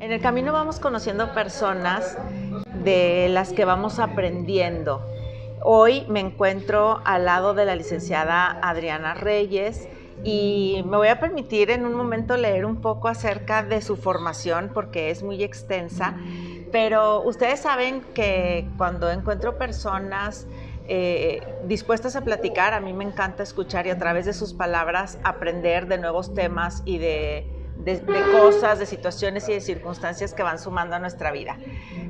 En el camino vamos conociendo personas de las que vamos aprendiendo. Hoy me encuentro al lado de la licenciada Adriana Reyes y me voy a permitir en un momento leer un poco acerca de su formación porque es muy extensa, pero ustedes saben que cuando encuentro personas dispuestas a platicar, a mí me encanta escuchar y a través de sus palabras aprender de nuevos temas y de cosas, de situaciones y de circunstancias que van sumando a nuestra vida.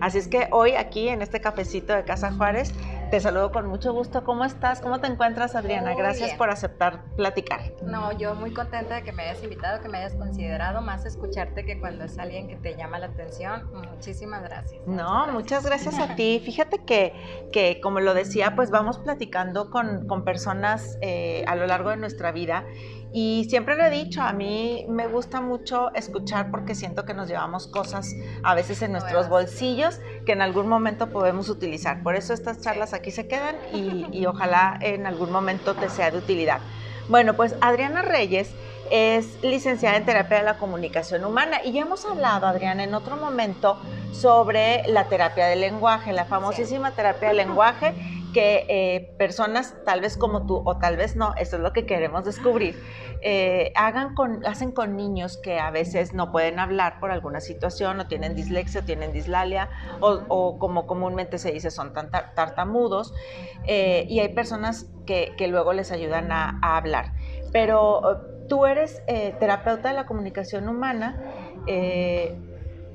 Así es que hoy aquí en este cafecito de Casa Juárez te saludo con mucho gusto. ¿Cómo estás? ¿Cómo te encuentras, Adriana? Muy Gracias bien. por aceptar platicar. No, yo muy contenta de que me hayas invitado, que me hayas considerado, más escucharte que cuando es alguien que te llama la atención. Muchísimas gracias. No, muchas gracias a ti. Fíjate que como lo decía, pues vamos platicando con personas a lo largo de nuestra vida y siempre lo he dicho, a mí me gusta mucho escuchar porque siento que nos llevamos cosas a veces en nuestros bolsillos que en algún momento podemos utilizar. Por eso estas charlas aquí se quedan y ojalá en algún momento te sea de utilidad. Bueno, pues Adriana Reyes es licenciada en terapia de la comunicación humana y ya hemos hablado, Adriana, en otro momento sobre la terapia del lenguaje, la famosísima terapia del lenguaje que personas tal vez como tú o tal vez no, eso es lo que queremos descubrir, hacen con niños que a veces no pueden hablar por alguna situación o tienen dislexia o tienen dislalia o como comúnmente se dice son tartamudos y hay personas que luego les ayudan a hablar. Pero tú eres terapeuta de la comunicación humana,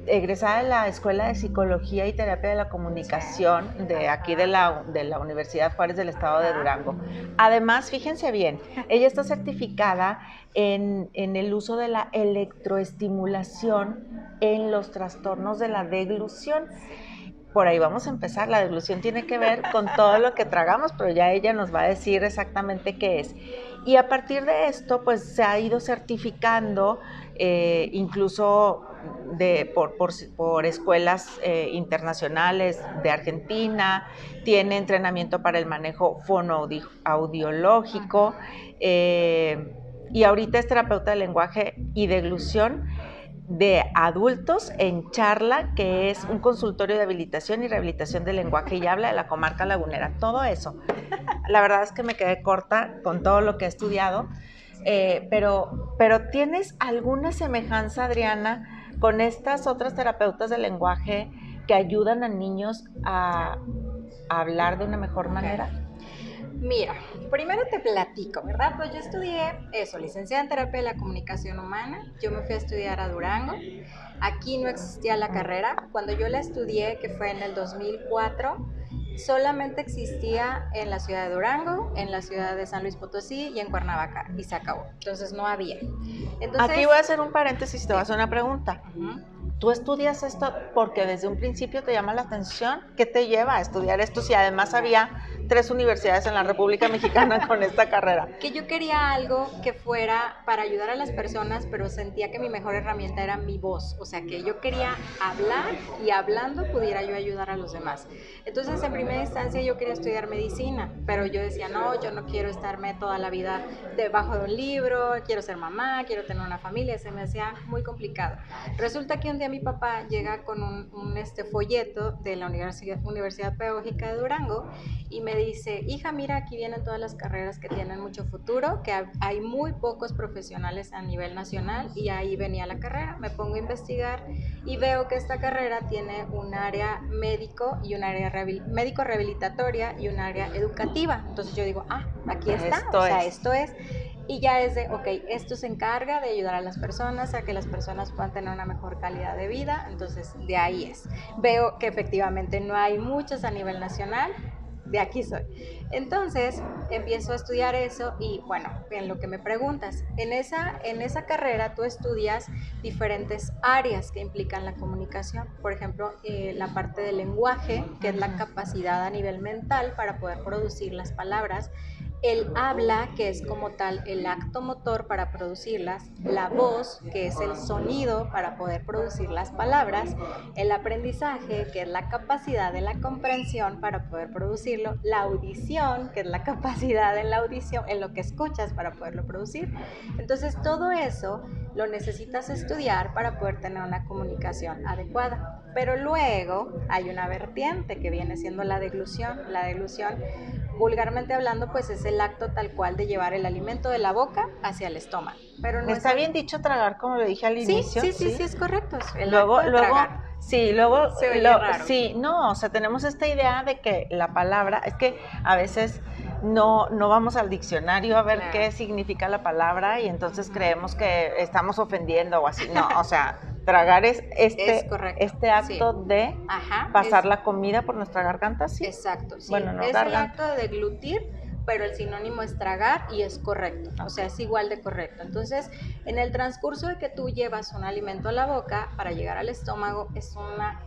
egresada de la Escuela de Psicología y Terapia de la Comunicación de aquí de la Universidad Juárez del Estado de Durango. Además, fíjense bien, ella está certificada en el uso de la electroestimulación en los trastornos de la deglución. Por ahí vamos a empezar. La deglución tiene que ver con todo lo que tragamos, pero ya ella nos va a decir exactamente qué es. Y a partir de esto, pues se ha ido certificando, incluso por escuelas internacionales de Argentina, tiene entrenamiento para el manejo fonoaudiológico, y ahorita es terapeuta de lenguaje y deglución de adultos en Charla, que es un consultorio de habilitación y rehabilitación del lenguaje y habla de la comarca lagunera. Todo eso. La verdad es que me quedé corta con todo lo que he estudiado, pero ¿tienes alguna semejanza, Adriana, con estas otras terapeutas del lenguaje que ayudan a niños a hablar de una mejor manera? Mira, primero te platico, ¿verdad? Pues yo estudié eso, licenciada en terapia de la comunicación humana. Yo me fui a estudiar a Durango. Aquí no existía la carrera. Cuando yo la estudié, que fue en el 2004, solamente existía en la ciudad de Durango, en la ciudad de San Luis Potosí y en Cuernavaca, y se acabó. Entonces no había. Entonces, aquí voy a hacer un paréntesis y te voy a hacer una pregunta. Uh-huh. ¿Tú estudias esto porque desde un principio te llama la atención? ¿Qué te lleva a estudiar esto si además había 3 universidades en la República Mexicana con esta carrera? Que yo quería algo que fuera para ayudar a las personas, pero sentía que mi mejor herramienta era mi voz. O sea, que yo quería hablar y hablando pudiera yo ayudar a los demás. Entonces, en primera instancia yo quería estudiar medicina, pero yo decía, no, yo no quiero estarme toda la vida debajo de un libro, quiero ser mamá, quiero tener una familia, se me hacía muy complicado. Resulta que un día mi papá llega con un folleto de la Universidad Pedagógica de Durango y me dice, hija, mira, aquí vienen todas las carreras que tienen mucho futuro, que hay muy pocos profesionales a nivel nacional, y ahí venía la carrera. Me pongo a investigar y veo que esta carrera tiene un área médico y un área médico rehabilitatoria y un área educativa. Entonces yo digo, aquí está, esto es. Y ya es de, ok, esto se encarga de ayudar a las personas, a que las personas puedan tener una mejor calidad de vida. Entonces de ahí es. Veo que efectivamente no hay muchos a nivel nacional, de aquí soy. Entonces empiezo a estudiar eso y bueno, en lo que me preguntas, en esa carrera tú estudias diferentes áreas que implican la comunicación. Por ejemplo, la parte del lenguaje, que es la capacidad a nivel mental para poder producir las palabras. El habla, que es como tal el acto motor para producirlas, la voz, que es el sonido para poder producir las palabras, el aprendizaje, que es la capacidad de la comprensión para poder producirlo, la audición, que es la capacidad en la audición, en lo que escuchas para poderlo producir. Entonces todo eso lo necesitas estudiar para poder tener una comunicación adecuada. Pero luego hay una vertiente que viene siendo la deglución. La deglución, vulgarmente hablando, pues es el acto tal cual de llevar el alimento de la boca hacia el estómago. Pero no ¿Está bien dicho tragar, como lo dije al inicio? Sí, es correcto. El Luego, acto de tragar. sí, luego, Se oye raro. sí, no, o sea, tenemos esta idea de que la palabra, es que a veces no vamos al diccionario a ver Claro. qué significa la palabra y entonces creemos que estamos ofendiendo o así. No, o sea, tragar es correcto, este acto de pasar la comida por nuestra garganta, ¿sí? Exacto, sí. Bueno, no, es garganta. el acto de deglutir, pero el sinónimo es tragar y es correcto, o sea, es igual de correcto. Entonces, en el transcurso de que tú llevas un alimento a la boca para llegar al estómago, es una...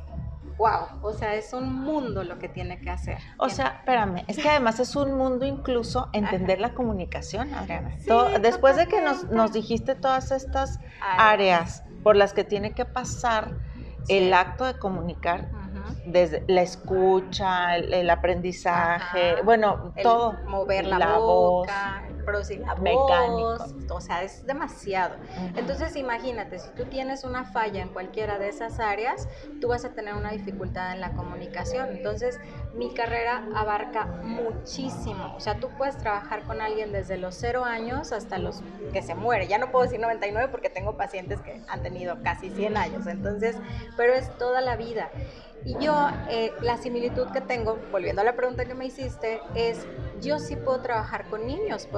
¡Wow! O sea, es un mundo lo que tiene que hacer. O sea, espérame, es que además es un mundo incluso entender la comunicación, Adriana. Sí, después de que totalmente. nos dijiste todas estas áreas por las que tiene que pasar el acto de comunicar, desde la escucha, el aprendizaje, bueno, todo. Mover la boca, producir la mecánico. voz, o sea, es demasiado. Entonces, imagínate, si tú tienes una falla en cualquiera de esas áreas, tú vas a tener una dificultad en la comunicación. Entonces, mi carrera abarca muchísimo. O sea, tú puedes trabajar con alguien desde los 0 años hasta los que se muere. Ya no puedo decir 99 porque tengo pacientes que han tenido casi 100 años. Entonces, pero es toda la vida. Y yo, la similitud que tengo, volviendo a la pregunta que me hiciste, es yo sí puedo trabajar con niños,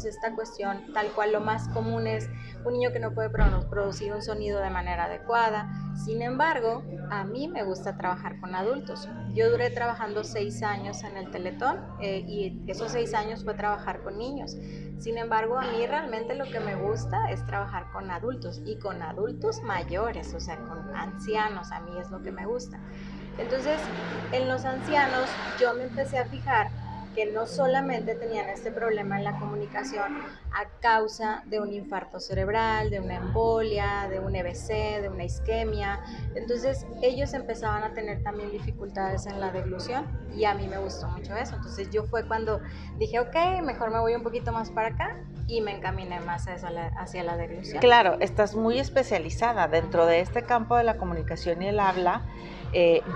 esta cuestión tal cual. Lo más común es un niño que no puede producir un sonido de manera adecuada. Sin embargo, a mí me gusta trabajar con adultos. Yo duré trabajando 6 años en el Teletón y esos 6 años fue trabajar con niños. Sin embargo, a mí realmente lo que me gusta es trabajar con adultos y con adultos mayores, o sea, con ancianos, a mí es lo que me gusta. Entonces, en los ancianos yo me empecé a fijar que no solamente tenían este problema en la comunicación a causa de un infarto cerebral, de una embolia, de un EBC, de una isquemia. Entonces ellos empezaban a tener también dificultades en la deglución y a mí me gustó mucho eso. Entonces yo fue cuando dije, ok, mejor me voy un poquito más para acá y me encaminé más hacia la deglución. Claro, estás muy especializada dentro de este campo de la comunicación y el habla.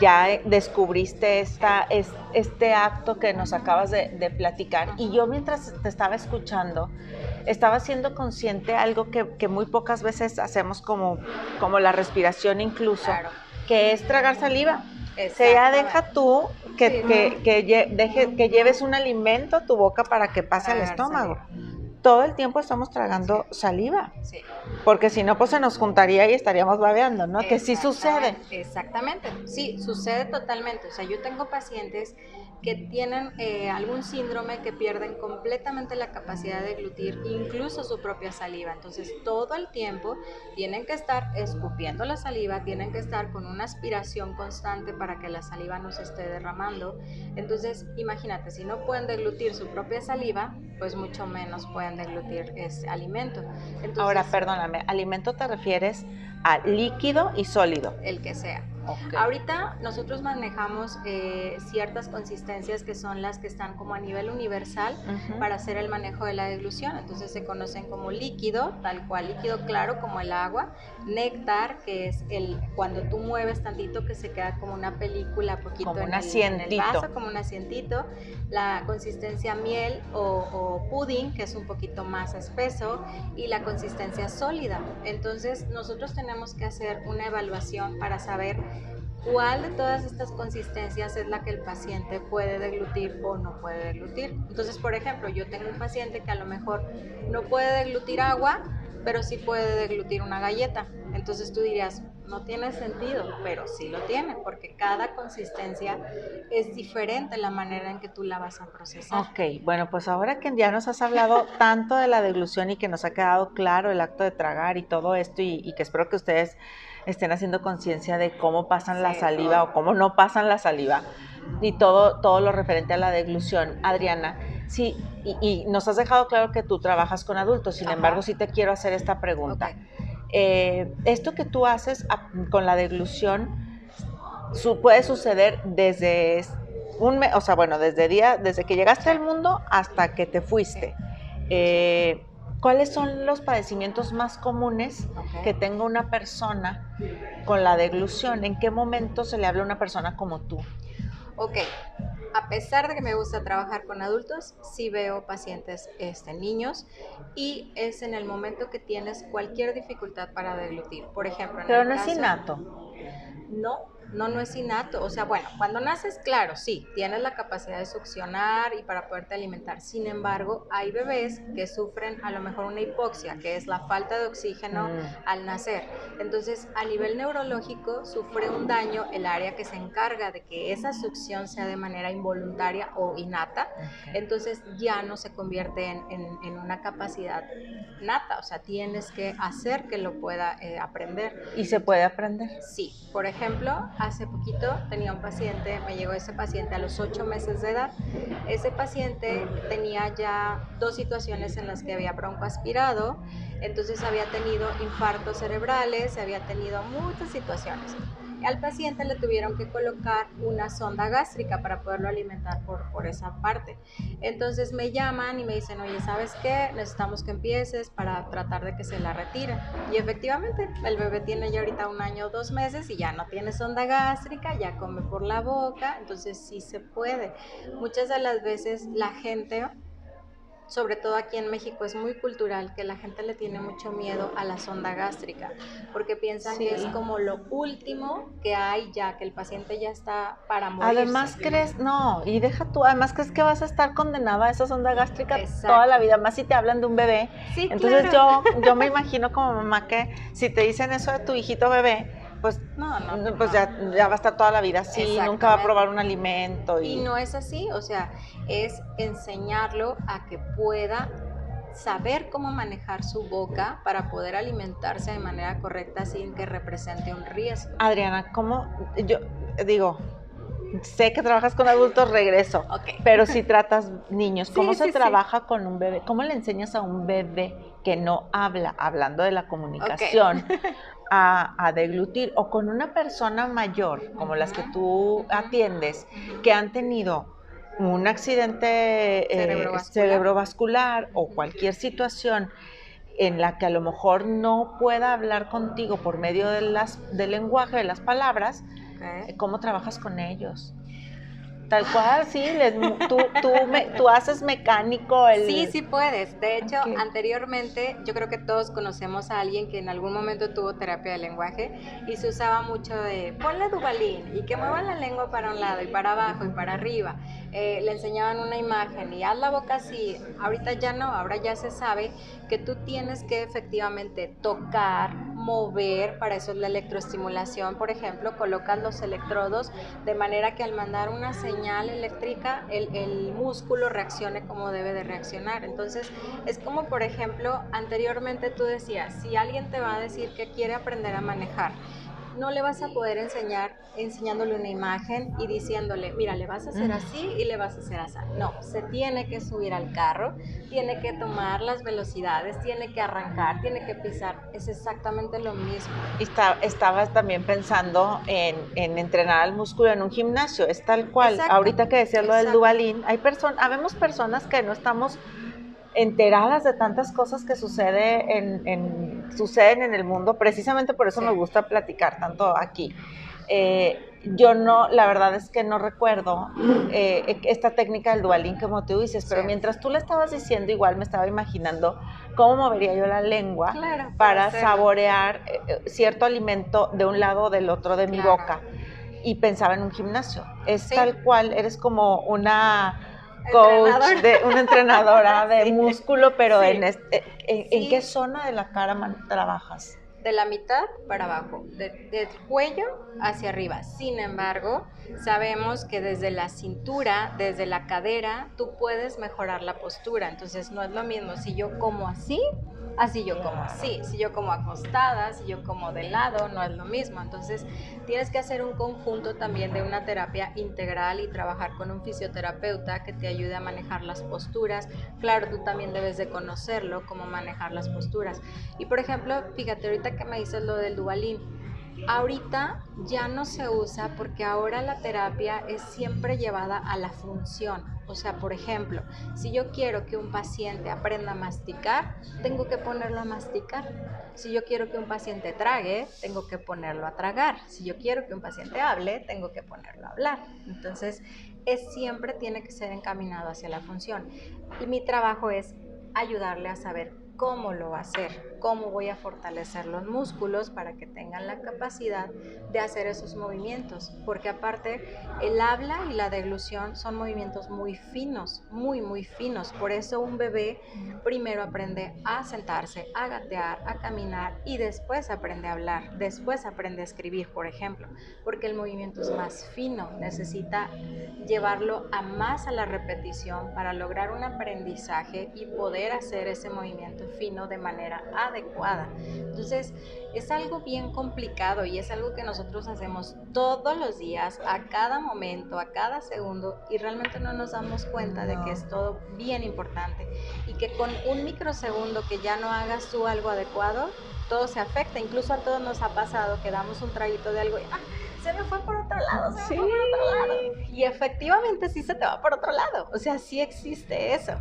Ya descubriste este acto que nos acabas de platicar y yo mientras te estaba escuchando estaba siendo consciente de algo que muy pocas veces hacemos como la respiración incluso, claro, que es tragar saliva. O sea, ya deja tú que lleves un alimento a tu boca para que pase al estómago. Saliva. Todo el tiempo estamos tragando saliva, porque si no, pues se nos juntaría y estaríamos babeando, ¿no? Que sí sucede. Exactamente, sí, sucede totalmente. O sea, yo tengo pacientes que tienen algún síndrome que pierden completamente la capacidad de deglutir, incluso su propia saliva. Entonces, todo el tiempo tienen que estar escupiendo la saliva, tienen que estar con una aspiración constante para que la saliva no se esté derramando. Entonces, imagínate, si no pueden deglutir su propia saliva, pues mucho menos pueden deglutir ese alimento. Entonces, ahora, perdóname, ¿alimento te refieres a líquido y sólido? El que sea. Okay. Ahorita nosotros manejamos ciertas consistencias que son las que están como a nivel universal para hacer el manejo de la deglución. Entonces se conocen como líquido, tal cual, líquido claro como el agua, néctar, que es cuando tú mueves tantito que se queda como una película poquito como en el vaso, como un asientito, la consistencia miel o pudding, que es un poquito más espeso, y la consistencia sólida. Entonces nosotros tenemos que hacer una evaluación para saber cuál de todas estas consistencias es la que el paciente puede deglutir o no puede deglutir. Entonces, por ejemplo, yo tengo un paciente que a lo mejor no puede deglutir agua, pero sí puede deglutir una galleta. Entonces tú dirías, no tiene sentido, pero sí lo tiene, porque cada consistencia es diferente la manera en que tú la vas a procesar. Ok, bueno, pues ahora que ya nos has hablado tanto de la deglución y que nos ha quedado claro el acto de tragar y todo esto, y que espero que ustedes estén haciendo conciencia de cómo pasan la saliva o cómo no pasan la saliva y todo lo referente a la deglución. Adriana, sí, y nos has dejado claro que tú trabajas con adultos, sin embargo, sí te quiero hacer esta pregunta. Esto que tú haces con la deglución puede suceder desde un mes, o sea, bueno, desde que llegaste al mundo hasta que te fuiste. ¿cuáles son los padecimientos más comunes que tenga una persona con la deglución? ¿En qué momento se le habla a una persona como tú? Ok, a pesar de que me gusta trabajar con adultos, sí veo pacientes niños, y es en el momento que tienes cualquier dificultad para deglutir. Por ejemplo, en Pero el no es caso... innato. No es innato. O sea, bueno, cuando naces, claro, sí, tienes la capacidad de succionar y para poderte alimentar. Sin embargo, hay bebés que sufren a lo mejor una hipoxia, que es la falta de oxígeno al nacer. Entonces, a nivel neurológico, sufre un daño el área que se encarga de que esa succión sea de manera involuntaria o innata. Entonces, ya no se convierte en una capacidad nata, o sea, tienes que hacer que lo pueda aprender. ¿Y se puede aprender? Sí, por ejemplo, hace poquito tenía un paciente, me llegó ese paciente a los 8 meses de edad. Ese paciente tenía ya 2 situaciones en las que había broncoaspirado, entonces había tenido infartos cerebrales, había tenido muchas situaciones. Al paciente le tuvieron que colocar una sonda gástrica para poderlo alimentar por esa parte. Entonces me llaman y me dicen, oye, ¿sabes qué? Necesitamos que empieces para tratar de que se la retire. Y efectivamente, el bebé tiene ya ahorita 1 año o 2 meses y ya no tiene sonda gástrica, ya come por la boca, entonces sí se puede. Muchas de las veces la gente, sobre todo aquí en México, es muy cultural que la gente le tiene mucho miedo a la sonda gástrica, porque piensan que es como lo último que hay ya, que el paciente ya está para morirse. Además crees, no, y deja tú, además crees que vas a estar condenada a esa sonda gástrica toda la vida, más si te hablan de un bebé. Sí, entonces claro. yo me imagino como mamá que si te dicen eso de tu hijito bebé, pues, pues ya va a estar toda la vida así, nunca va a probar un alimento. Y no es así, o sea, es enseñarlo a que pueda saber cómo manejar su boca para poder alimentarse de manera correcta sin que represente un riesgo. Adriana, ¿cómo? Yo digo, sé que trabajas con adultos, regreso, pero si tratas niños, ¿cómo se trabaja con un bebé? ¿Cómo le enseñas a un bebé que no habla, hablando de la comunicación, a deglutir? O con una persona mayor, como las que tú atiendes, que han tenido un accidente cerebrovascular o cualquier situación en la que a lo mejor no pueda hablar contigo por medio del lenguaje, de las palabras, ¿cómo trabajas con ellos? Tal cual, sí, tú haces mecánico el... Sí puedes. De hecho, anteriormente yo creo que todos conocemos a alguien que en algún momento tuvo terapia de lenguaje y se usaba mucho de ponle Duvalin y que mueva la lengua para un lado y para abajo y para arriba. Le enseñaban una imagen y haz la boca así. Ahorita ya no, ahora ya se sabe que tú tienes que efectivamente tocar, mover, para eso es la electroestimulación, por ejemplo, colocas los electrodos de manera que al mandar una señal eléctrica el músculo reaccione como debe de reaccionar. Entonces es como, por ejemplo, anteriormente tú decías, si alguien te va a decir que quiere aprender a manejar, no le vas a poder enseñar enseñándole una imagen y diciéndole, mira, le vas a hacer así y le vas a hacer así. No, se tiene que subir al carro, tiene que tomar las velocidades, tiene que arrancar, tiene que pisar. Es exactamente lo mismo. Estabas también pensando en entrenar al músculo en un gimnasio, es tal cual. Exacto. Ahorita que decías lo del Duvalin, habemos personas que no estamos enteradas de tantas cosas que suceden en el mundo, precisamente por eso me gusta platicar tanto aquí. Yo no, la verdad es que no recuerdo esta técnica del Duvalin como tú dices, pero mientras tú le estabas diciendo, igual me estaba imaginando cómo movería yo la lengua para saborear cierto alimento de un lado o del otro de mi boca, y pensaba en un gimnasio. Es tal cual, eres como una coach, una entrenadora de músculo, pero ¿en qué zona de la cara trabajas? De la mitad para abajo, del cuello hacia arriba. Sin embargo, sabemos que desde la cintura, desde la cadera, tú puedes mejorar la postura. Entonces no es lo mismo si yo como así yo como así, si yo como acostada, si yo como de lado, no es lo mismo. Entonces tienes que hacer un conjunto también de una terapia integral y trabajar con un fisioterapeuta que te ayude a manejar las posturas. Claro, tú también debes de conocerlo, cómo manejar las posturas. Y por ejemplo, fíjate, ahorita que me dices lo del Duvalin, Ahorita ya no se usa porque ahora la terapia es siempre llevada a la función. O sea, por ejemplo, si yo quiero que un paciente aprenda a masticar, tengo que ponerlo a masticar. Si yo quiero que un paciente trague, tengo que ponerlo a tragar. Si yo quiero que un paciente hable, tengo que ponerlo a hablar. Entonces, siempre tiene que ser encaminado hacia la función. Y mi trabajo es ayudarle a saber cómo lo va a hacer, cómo voy a fortalecer los músculos para que tengan la capacidad de hacer esos movimientos, porque aparte el habla y la deglución son movimientos muy finos, muy finos, por eso un bebé primero aprende a sentarse, a gatear, a caminar y después aprende a hablar, después aprende a escribir, por ejemplo, porque el movimiento es más fino, necesita llevarlo a más a la repetición para lograr un aprendizaje y poder hacer ese movimiento fino de manera adecuada. Entonces, es algo bien complicado y es algo que nosotros hacemos todos los días, a cada momento, a cada segundo, y realmente no nos damos cuenta de que es todo bien importante y que con un microsegundo que ya no hagas tú algo adecuado, todo se afecta. Incluso a todos nos ha pasado que damos un traguito de algo y se me fue por otro lado, se me fue por otro lado. Y efectivamente sí se te va por otro lado. O sea, sí existe eso.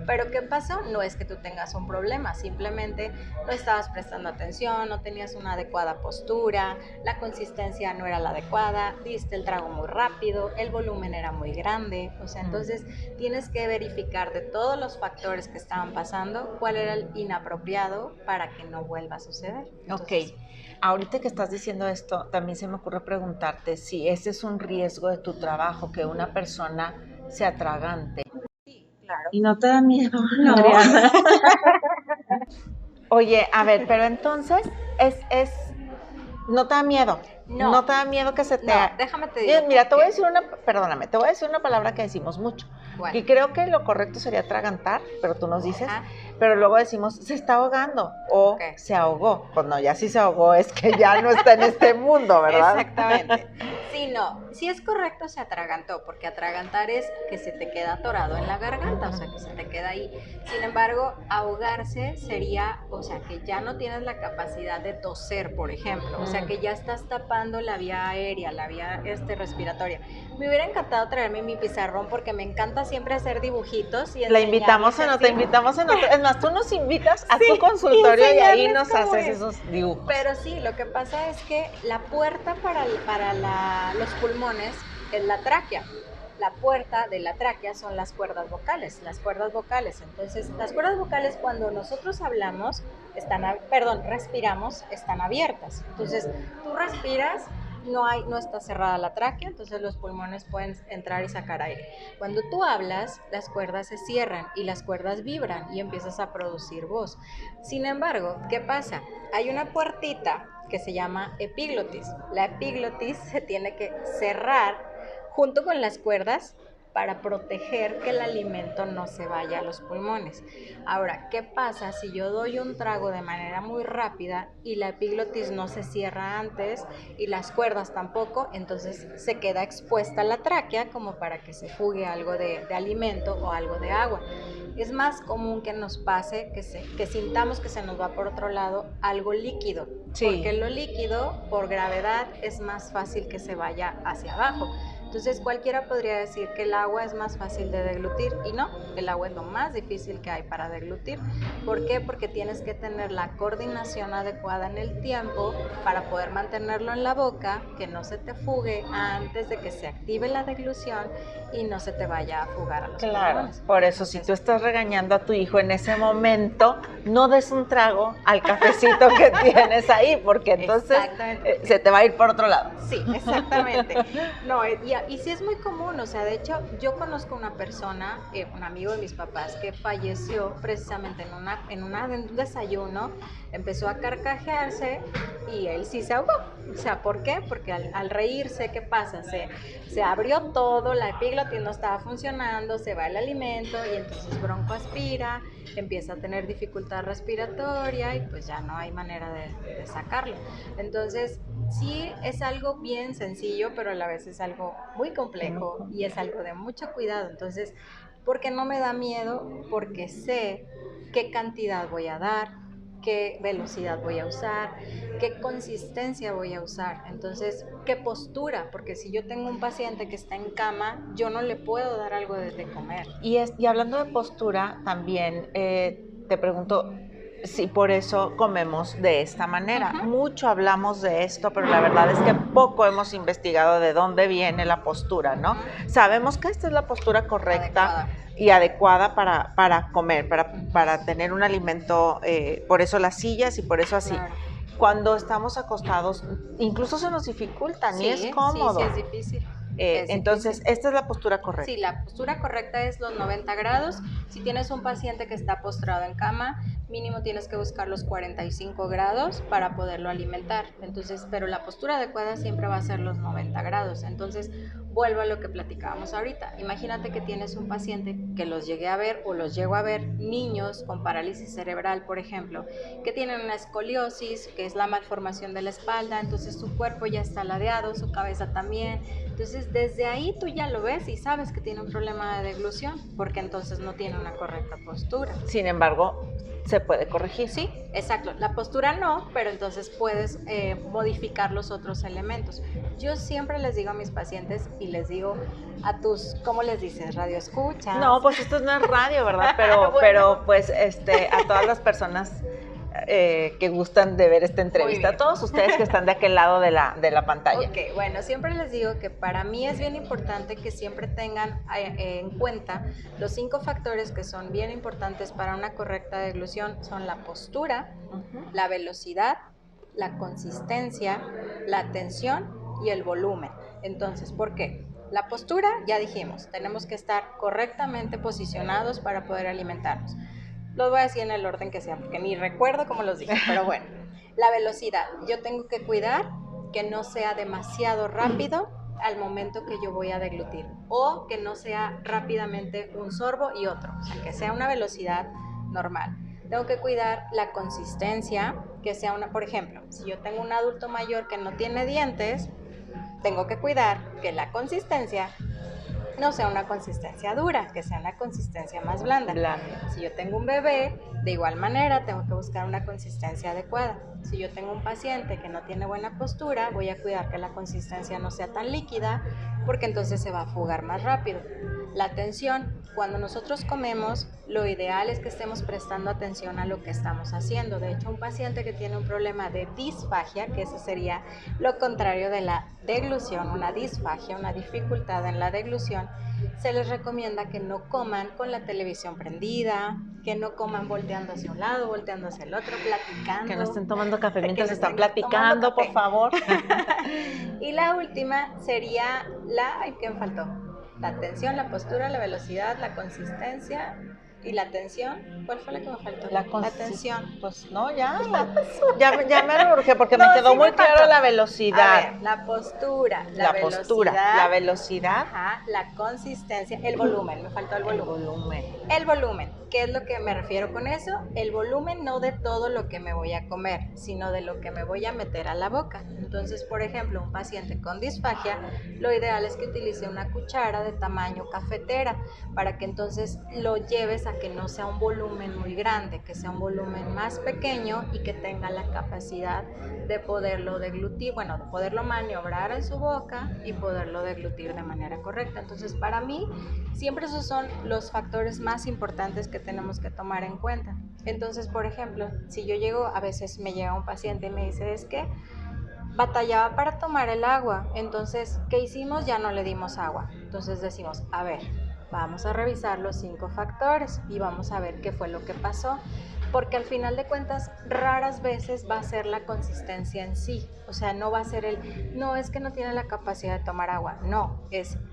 Pero ¿qué pasó? No es que tú tengas un problema, simplemente no estabas prestando atención, no tenías una adecuada postura, la consistencia no era la adecuada, diste el trago muy rápido, el volumen era muy grande. O sea, entonces tienes que verificar de todos los factores que estaban pasando cuál era el inapropiado para que no vuelva a suceder. Entonces, ok. Ahorita que estás diciendo esto, también se me ocurre preguntarte si ese es un riesgo de tu trabajo, que una persona se atragante. sí, claro. ¿Y no te da miedo, No. Adriana? Oye, a ver, pero entonces no te da miedo. No. No te da miedo que se te... No, déjame te digo. Mira, te voy a decir perdóname, te voy a decir una palabra que decimos mucho. Bueno. Y creo que lo correcto sería atragantar, pero tú nos dices, Ajá. pero luego decimos, se está ahogando o Ok. se ahogó. Pues no, ya si se ahogó es que ya no está en este mundo, ¿verdad? Exactamente. Sí, no. Sí es correcto, se atragantó, porque atragantar es que se te queda atorado en la garganta, o sea, que se te queda ahí. Sin embargo, ahogarse sería, o sea, que ya no tienes la capacidad de toser, por ejemplo, o sea, que ya estás tapando la vía aérea, la vía respiratoria. Me hubiera encantado traerme mi pizarrón porque me encanta siempre hacer dibujitos. Y La invitamos en otra, invitamos en otra. Es más, tú nos invitas a tu consultorio y ahí nos haces esos dibujos. Pero sí, lo que pasa es que la puerta para los pulmones es la tráquea. La puerta de la tráquea son las cuerdas vocales, Entonces, las cuerdas vocales cuando nosotros hablamos, respiramos, están abiertas. Entonces, tú respiras, no está cerrada la tráquea, entonces los pulmones pueden entrar y sacar aire. Cuando tú hablas, las cuerdas se cierran y las cuerdas vibran y empiezas a producir voz. Sin embargo, ¿qué pasa? Hay una puertita que se llama epiglotis. La epiglotis se tiene que cerrar junto con las cuerdas para proteger que el alimento no se vaya a los pulmones. Ahora, ¿qué pasa si yo doy un trago de manera muy rápida y la epiglotis no se cierra antes y las cuerdas tampoco? Entonces se queda expuesta la tráquea como para que se fugue algo de alimento o algo de agua. Es más común que nos pase que sintamos que se nos va por otro lado algo líquido, Sí. Porque lo líquido, por gravedad, es más fácil que se vaya hacia abajo. Entonces cualquiera podría decir que el agua es más fácil de deglutir y no, el agua es lo más difícil que hay para deglutir. ¿Por qué? Porque tienes que tener la coordinación adecuada en el tiempo para poder mantenerlo en la boca, que no se te fugue antes de que se active la deglución y no se te vaya a fugar a los pulmones. Por eso si tú estás regañando a tu hijo en ese momento, no des un trago al cafecito que tienes ahí, porque entonces se te va a ir por otro lado. Sí, exactamente. No, y sí es muy común, o sea, de hecho, yo conozco una persona, un amigo de mis papás, que falleció precisamente en un desayuno, empezó a carcajearse y él sí se ahogó. O sea, ¿por qué? Porque al reírse, ¿qué pasa? Se abrió todo, la epiglotis no estaba funcionando, se va el alimento y entonces broncoaspira, empieza a tener dificultad respiratoria y pues ya no hay manera de sacarlo. Entonces, sí es algo bien sencillo, pero a la vez es algo muy complejo y es algo de mucho cuidado. Entonces, ¿por qué no me da miedo? Porque sé qué cantidad voy a dar, qué velocidad voy a usar, qué consistencia voy a usar, entonces qué postura, porque si yo tengo un paciente que está en cama, yo no le puedo dar algo de comer. Y hablando de postura, también te pregunto si por eso comemos de esta manera. Mucho hablamos de esto, pero la verdad es que poco hemos investigado de dónde viene la postura, ¿no? Sabemos que esta es la postura correcta y adecuada para comer, para tener un alimento, por eso las sillas y por eso así. Claro. Cuando estamos acostados, incluso se nos dificulta, ni es cómodo. Sí, es difícil. Entonces, esta es la postura correcta. Sí, la postura correcta es los 90 grados. Si tienes un paciente que está postrado en cama, mínimo tienes que buscar los 45 grados para poderlo alimentar. Entonces, pero la postura adecuada siempre va a ser los 90 grados. Entonces, vuelvo a lo que platicábamos ahorita. Imagínate que tienes un paciente que los llegué a ver o los llego a ver, niños con parálisis cerebral, por ejemplo, que tienen una escoliosis, que es la malformación de la espalda, entonces su cuerpo ya está ladeado, su cabeza también. Entonces, desde ahí tú ya lo ves y sabes que tiene un problema de deglución, porque entonces no tiene una correcta postura. Sin embargo, se puede corregir. Sí, exacto. La postura no, pero entonces puedes modificar los otros elementos. Yo siempre les digo a mis pacientes y les digo a tus, ¿cómo les dices? ¿Radio escuchas? No, pues esto no es radio, ¿verdad? Pero, bueno. Pero pues a todas las personas que gustan de ver esta entrevista, a todos ustedes que están de aquel lado de la pantalla. Ok, bueno, siempre les digo que para mí es bien importante que siempre tengan en cuenta los 5 factores que son bien importantes para una correcta deglución. Son la postura, la velocidad, la consistencia, la tensión y el volumen. Entonces, ¿por qué? La postura, ya dijimos, tenemos que estar correctamente posicionados para poder alimentarnos. Los voy a decir en el orden que sea, porque ni recuerdo cómo los dije, pero bueno. La velocidad, yo tengo que cuidar que no sea demasiado rápido al momento que yo voy a deglutir, o que no sea rápidamente un sorbo y otro, o sea, que sea una velocidad normal. Tengo que cuidar la consistencia, que sea una, por ejemplo, si yo tengo un adulto mayor que no tiene dientes, tengo que cuidar que la consistencia no sea una consistencia dura, que sea una consistencia más blanda. Si yo tengo un bebé, de igual manera tengo que buscar una consistencia adecuada. Si yo tengo un paciente que no tiene buena postura, voy a cuidar que la consistencia no sea tan líquida, porque entonces se va a fugar más rápido. La atención, cuando nosotros comemos, lo ideal es que estemos prestando atención a lo que estamos haciendo. De hecho, un paciente que tiene un problema de disfagia, que eso sería lo contrario de la deglución, una disfagia, una dificultad en la deglución, se les recomienda que no coman con la televisión prendida, que no coman volteando hacia un lado, volteando hacia el otro, platicando. Que no estén tomando café mientras están platicando, por favor. Y la última sería ¿qué me faltó? La atención, la postura, la velocidad, la consistencia y la tensión. ¿Cuál fue la que me faltó? La atención. Pues no, ya me urge porque me quedó muy claro la velocidad. A ver, la postura, la velocidad, ajá, la consistencia, el volumen, me faltó el volumen. El volumen, ¿qué es lo que me refiero con eso? El volumen no de todo lo que me voy a comer, sino de lo que me voy a meter a la boca. Entonces, por ejemplo, un paciente con disfagia, lo ideal es que utilice una cuchara de tamaño cafetera para que entonces lo lleves a que no sea un volumen muy grande, que sea un volumen más pequeño y que tenga la capacidad de poderlo deglutir, bueno, de poderlo maniobrar en su boca y poderlo deglutir de manera correcta. Entonces, para mí, siempre esos son los factores más importantes que tenemos que tomar en cuenta. Entonces, por ejemplo, si yo llego, a veces me llega un paciente y me dice, es que batallaba para tomar el agua, entonces, ¿qué hicimos? Ya no le dimos agua. Entonces decimos, a ver, vamos a revisar los 5 factores y vamos a ver qué fue lo que pasó, porque al final de cuentas raras veces va a ser la consistencia en sí, o sea, no va a ser no es que no tiene la capacidad de tomar agua, no,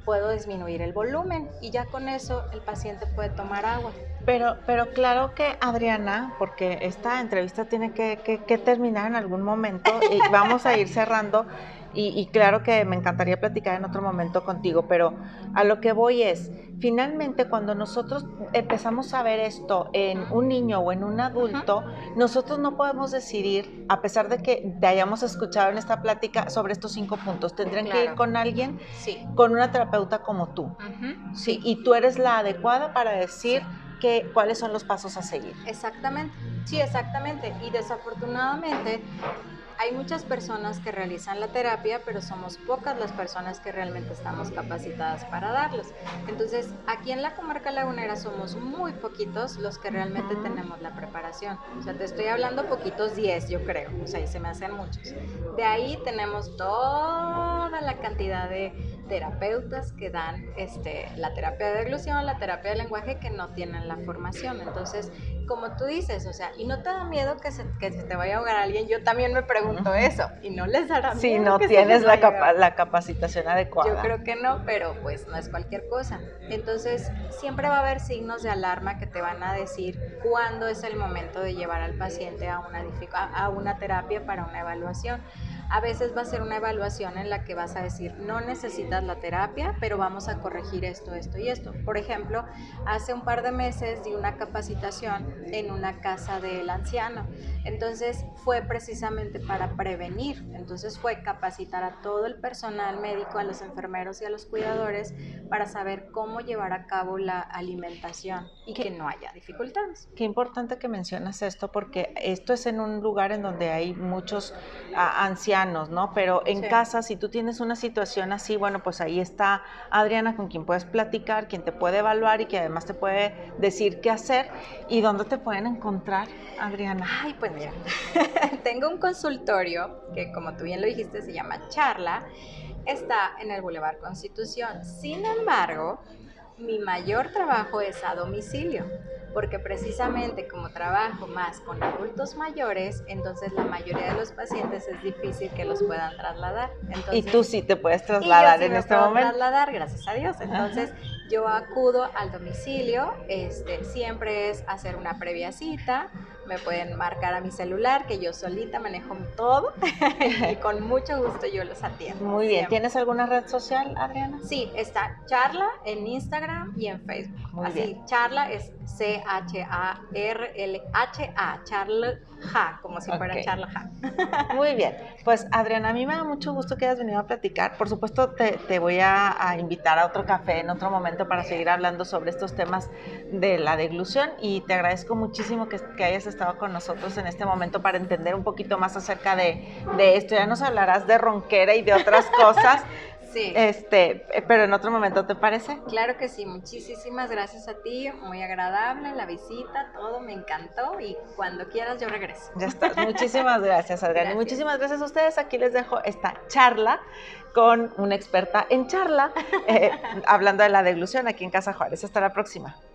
puedo disminuir el volumen y ya con eso el paciente puede tomar agua. Pero claro que, Adriana, porque esta entrevista tiene que terminar en algún momento y vamos a ir cerrando y claro que me encantaría platicar en otro momento contigo, pero a lo que voy es, finalmente cuando nosotros empezamos a ver esto en un niño o en un adulto, nosotros no podemos decidir, a pesar de que te hayamos escuchado en esta plática sobre estos 5 puntos, tendrían que ir con alguien, sí, con una terapeuta como tú, ¿sí? Y tú eres la adecuada para decir... Sí. cuáles son los pasos a seguir. Exactamente, sí, exactamente. Y desafortunadamente hay muchas personas que realizan la terapia, pero somos pocas las personas que realmente estamos capacitadas para darlos. Entonces, aquí en la comarca lagunera somos muy poquitos los que realmente tenemos la preparación. O sea, te estoy hablando poquitos, 10 yo creo, o sea, y se me hacen muchos. De ahí tenemos toda la cantidad de terapeutas que dan la terapia de deglución, la terapia de lenguaje, que no tienen la formación. Entonces, como tú dices, o sea, y no te da miedo que se te vaya a ahogar alguien. Yo también me pregunto eso, y no les dará miedo. Si no que tienes se les vaya a ahogar. la capacitación adecuada. Yo creo que no, pero pues no es cualquier cosa. Entonces, siempre va a haber signos de alarma que te van a decir cuándo es el momento de llevar al paciente a una terapia para una evaluación. A veces va a ser una evaluación en la que vas a decir, no necesitas la terapia, pero vamos a corregir esto, esto y esto. Por ejemplo, hace un par de meses di una capacitación en una casa del anciano. Entonces fue precisamente para prevenir. Entonces fue capacitar a todo el personal médico, a los enfermeros y a los cuidadores para saber cómo llevar a cabo la alimentación y que no haya dificultades. Qué importante que mencionas esto, porque esto es en un lugar en donde hay muchos ancianos, ¿no? Pero en casa, si tú tienes una situación así, bueno, pues ahí está Adriana, con quien puedes platicar, quien te puede evaluar y que además te puede decir qué hacer. ¿Y dónde te pueden encontrar, Adriana? Ay, pues mira, tengo un consultorio que, como tú bien lo dijiste, se llama Charla. Está en el Boulevard Constitución. Sin embargo, mi mayor trabajo es a domicilio, porque precisamente como trabajo más con adultos mayores, entonces la mayoría de los pacientes es difícil que los puedan trasladar. Entonces, y tú sí te puedes trasladar sí en este momento. Trasladar, gracias a Dios. Entonces, yo acudo al domicilio, siempre es hacer una previa cita. Me pueden marcar a mi celular, que yo solita manejo todo y con mucho gusto yo los atiendo. Muy bien. Siempre. ¿Tienes alguna red social, Adriana? Sí, está Charla en Instagram y en Facebook. Muy así, bien. Charla es CHARLHA, Charla, como si fuera Charla. Muy bien. Pues, Adriana, a mí me da mucho gusto que hayas venido a platicar. Por supuesto, te voy a invitar a otro café en otro momento para seguir hablando sobre estos temas de la deglución, y te agradezco muchísimo que hayas estado con nosotros en este momento para entender un poquito más acerca de esto. Ya nos hablarás de ronquera y de otras cosas. Sí. Pero en otro momento, ¿te parece? Claro que sí, muchísimas gracias a ti, muy agradable la visita, todo me encantó, y cuando quieras yo regreso. Ya estás, muchísimas gracias, Adriana. Gracias. Y muchísimas gracias a ustedes. Aquí les dejo esta charla con una experta en charla, hablando de la deglución aquí en Casa Juárez. Hasta la próxima.